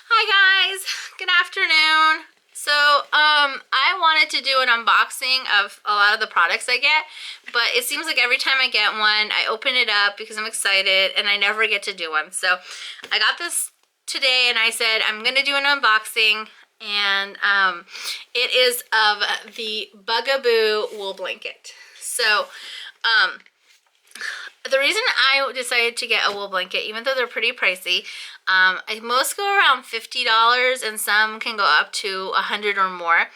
Hi guys, good afternoon. I wanted to do an unboxing of a lot of the products I get, but it seems like every time I get one, I open it up because I'm excited and I never get to do one. So I got this today and I said I'm gonna do an unboxing, and it is of the Bugaboo wool blanket. The reason I decided to get a wool blanket, even though they're pretty pricey, most go around $50 and some can go up to $100 or more,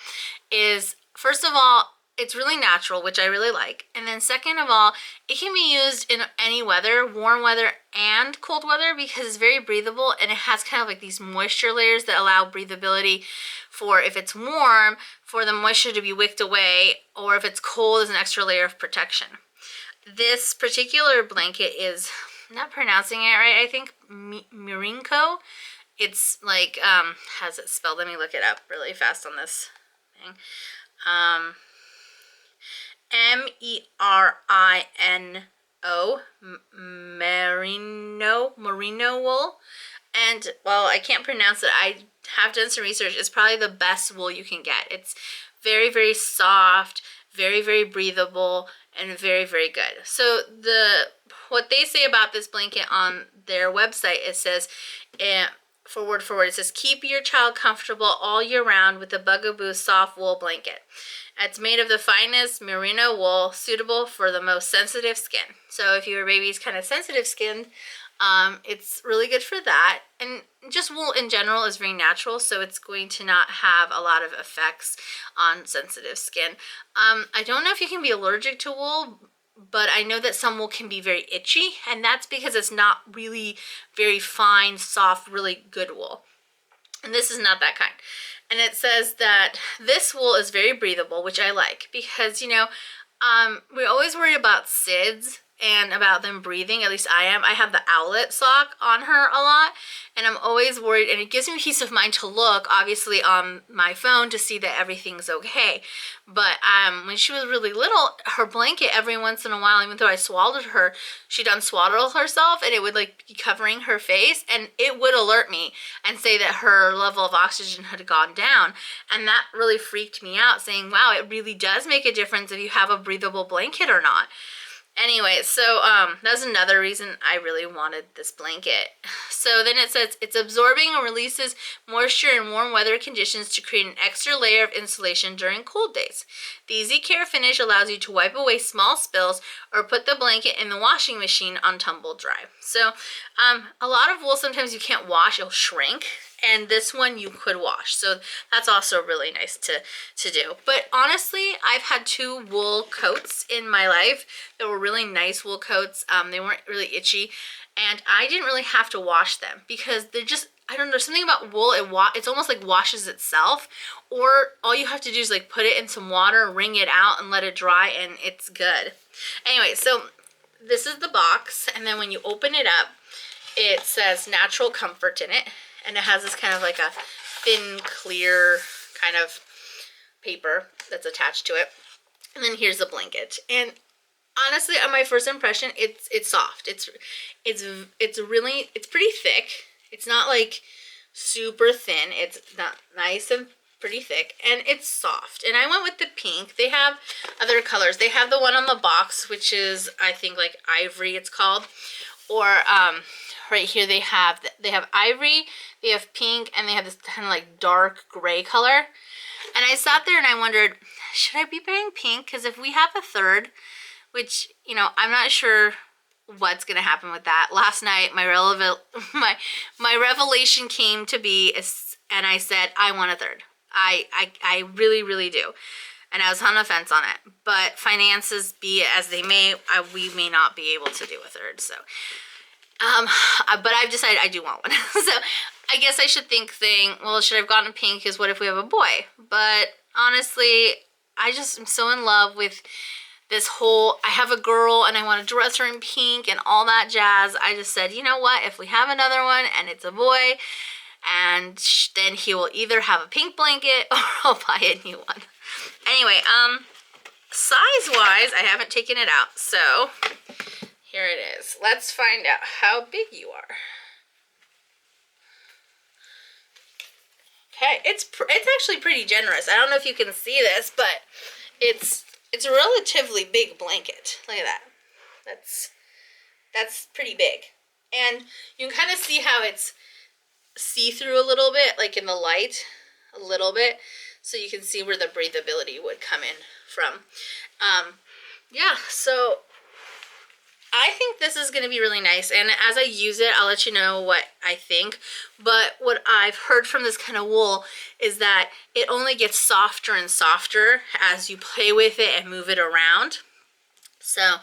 is first of all, it's really natural, which I really like. And then second of all, it can be used in any weather, warm weather and cold weather, because it's very breathable and it has kind of like these moisture layers that allow breathability for if it's warm, for the moisture to be wicked away, or if it's cold, as an extra layer of protection. This particular blanket is, I'm not pronouncing it right, I think Mirinko. It's like, how's it spelled? Let me look it up really fast on this thing. M-E-R-I-N-O, merino wool. And, well, I can't pronounce it. I have done some research. It's probably the best wool you can get. It's very, very soft, very, very breathable, and very, very good. So what they say about this blanket on their website, it says, word for word, it says, keep your child comfortable all year round with the Bugaboo soft wool blanket. It's made of the finest merino wool, suitable for the most sensitive skin. So if your baby's kind of sensitive skinned, it's really good for that. And just wool in general is very natural, so it's going to not have a lot of effects on sensitive skin. I don't know if you can be allergic to wool, but I know that some wool can be very itchy, and that's because it's not really very fine, soft, really good wool. And this is not that kind. And it says that this wool is very breathable, which I like, because, we're always worried about SIDS and about them breathing. At least I am. I have the owlet sock on her a lot, and I'm always worried, and it gives me peace of mind to look, obviously, on my phone to see that everything's okay. But when she was really little, her blanket, every once in a while, even though I swaddled her, she'd unswaddle herself, and it would like be covering her face, and it would alert me and say that her level of oxygen had gone down. And that really freaked me out, saying, wow, it really does make a difference if you have a breathable blanket or not. Anyway, so that's another reason I really wanted this blanket. So then it says, it's absorbing and releases moisture in warm weather conditions to create an extra layer of insulation during cold days. The easy care finish allows you to wipe away small spills or put the blanket in the washing machine on tumble dry. So a lot of wool, sometimes you can't wash, it'll shrink. And this one you could wash, so that's also really nice to do. But honestly, I've had 2 wool coats in my life that were really nice wool coats. They weren't really itchy, and I didn't really have to wash them because they're just, I don't know, there's something about wool, it's almost like washes itself, or all you have to do is like put it in some water, wring it out, and let it dry, and it's good. Anyway, so this is the box, and then when you open it up, it says natural comfort in it. And it has this kind of like a thin, clear kind of paper that's attached to it. And then here's the blanket. And honestly, on my first impression, it's soft. It's pretty thick. It's not like super thin. It's not nice and pretty thick, and it's soft. And I went with the pink. They have other colors. They have the one on the box, which is, I think, like ivory it's called, or right here they have ivory, they have pink, and they have this kind of like dark gray color. And I sat there and I wondered, should I be buying pink? Because if we have a third, which, I'm not sure what's gonna happen with that. Last night my revelation came to be, and I said I want a third. I really, really do. And I was on the fence on it. But finances be it as they may, we may not be able to do a third. So but I've decided I do want one. So I guess I should saying, well, should I have gotten pink, because what if we have a boy? But honestly, I just am so in love with this whole, I have a girl and I want to dress her in pink and all that jazz. I just said, you know what, if we have another one and it's a boy, and then he will either have a pink blanket or I'll buy a new one. Anyway, size-wise, I haven't taken it out, so here it is. Let's find out how big you are. Okay, it's actually pretty generous. I don't know if you can see this, but it's a relatively big blanket. Look at that. That's pretty big. And you can kind of see how it's see-through a little bit, like in the light, a little bit, so you can see where the breathability would come in from. Yeah, so I think this is going to be really nice, and as I use it, I'll let you know what I think. But what I've heard from this kind of wool is that it only gets softer and softer as you play with it and move it around. So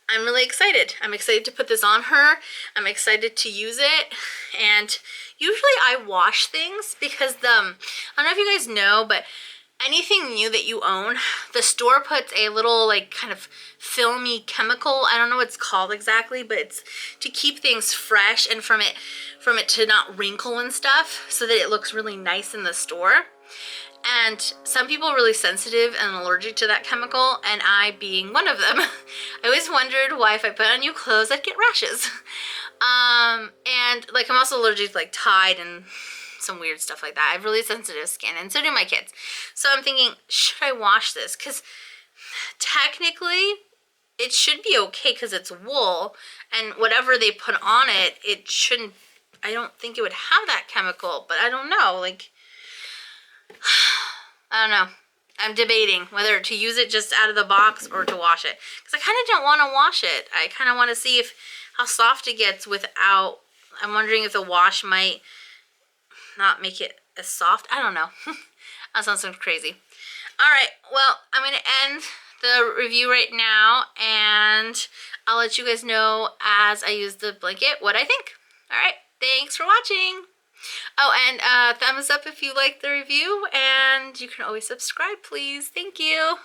I'm really excited. I'm excited to put this on her. I'm excited to use it. And usually I wash things because I don't know if you guys know, but anything new that you own, the store puts a little like kind of filmy chemical. I don't know what it's called exactly, but it's to keep things fresh and from it to not wrinkle and stuff, so that it looks really nice in the store. And some people are really sensitive and allergic to that chemical, and I being one of them. I always wondered why if I put on new clothes I'd get rashes. And like I'm also allergic to like Tide and some weird stuff like that. I have really sensitive skin, and so do my kids. So I'm thinking, should I wash this? Because technically it should be okay because it's wool, and whatever they put on it, it shouldn't, I don't think it would have that chemical, but I don't know, like, I don't know. I'm debating whether to use it just out of the box or to wash it, because I kind of don't want to wash it. I kind of want to see how soft it gets without, I'm wondering if the wash might not make it as soft. I don't know. That sounds so crazy. All right, well, I'm going to end the review right now, and I'll let you guys know as I use the blanket what I think. All right, thanks for watching. Oh, and thumbs up if you like the review, and you can always subscribe, please. Thank you.